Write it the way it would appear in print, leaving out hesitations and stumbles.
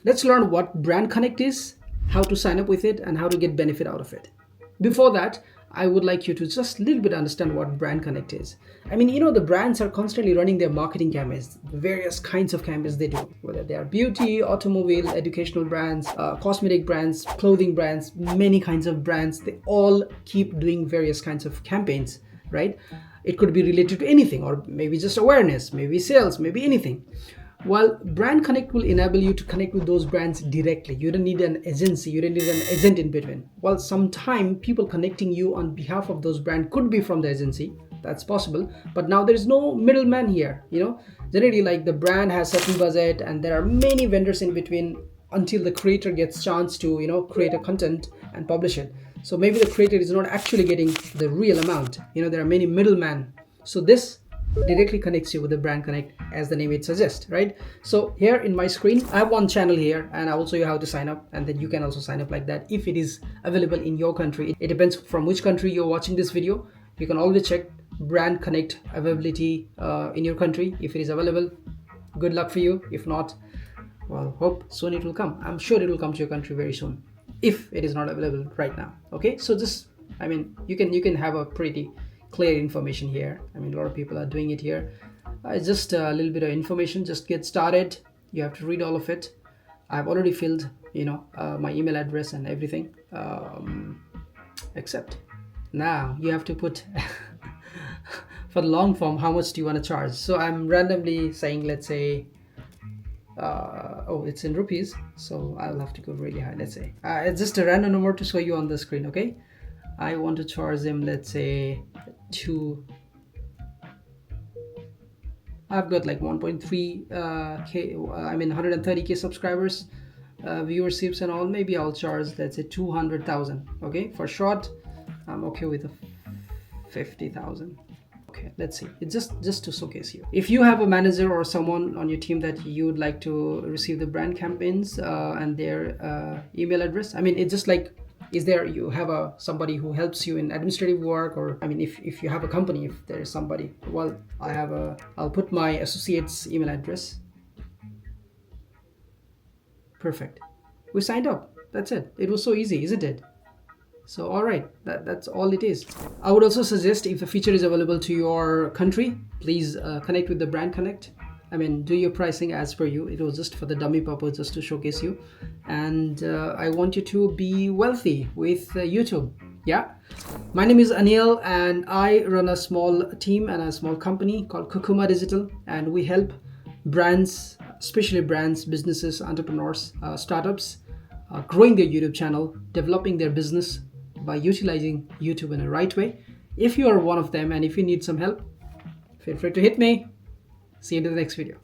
Let's learn what Brand Connect is, how to sign up with it, and how to get benefit out of it. Before that, I would like you to just a little bit understand what Brand Connect is. I mean, the brands are constantly running their marketing campaigns, various kinds of campaigns they do, whether they are beauty, automobile, educational brands, cosmetic brands, clothing brands, many kinds of brands. They all keep doing various kinds of campaigns, right? It could be related to anything, or maybe just awareness, maybe sales, maybe anything. While Brand Connect will enable you to connect with those brands directly. You don't need an agency, you don't need an agent in between. While sometime people connecting you on behalf of those brands could be from the agency, that's possible, but now there is no middleman here. Generally, like, the brand has certain budget and there are many vendors in between until the creator gets chance to create a content and publish it. So maybe the creator is not actually getting the real amount. There are many middlemen. So this directly connects you with the Brand Connect, as the name it suggests, right? So here in my screen, I have one channel here, and I will show you how to sign up, and then you can also sign up like that if it is available in your country. It depends from which country you're watching this video. You can always check Brand Connect availability in your country. If it is available, good luck for you. If not, well, hope soon it will come. I'm sure it will come to your country very soon, if it is not available right now. Okay, so just, I mean, you can have a pretty clear information here. I mean, a lot of people are doing it here. It's just a little bit of information. Just get started. You have to read all of it. I've already filled my email address and everything, except now you have to put for the long form, how much do you want to charge? So I'm randomly saying, let's say, oh, it's in rupees, so I'll have to go really high. Let's say it's just a random number to show you on the screen. Okay, I want to charge them, let's say, I've got like 1.3 k, I mean 130k subscribers, viewerships and all. Maybe I'll charge, let's say, 200,000. Okay, for short, I'm okay with a 50,000. Okay, let's see. It's just to showcase you. If you have a manager or someone on your team that you would like to receive the brand campaigns and their email address, I mean, it's just like, is there, you have somebody who helps you in administrative work, or I mean, if you have a company, if there is somebody, well, I'll put my associate's email address. Perfect. We signed up. That's it. It was so easy, isn't it? So all right, that's all it is. I would also suggest, if the feature is available to your country, please connect with the Brand Connect. I mean, do your pricing as per you. It was just for the dummy purpose, just to showcase you. And I want you to be wealthy with YouTube. Yeah. My name is Anil, and I run a small team and a small company called Cocoma Digital, and we help brands, especially brands, businesses, entrepreneurs, startups, growing their YouTube channel, developing their business by utilizing YouTube in a right way. If you are one of them and if you need some help, feel free to hit me. See you in the next video.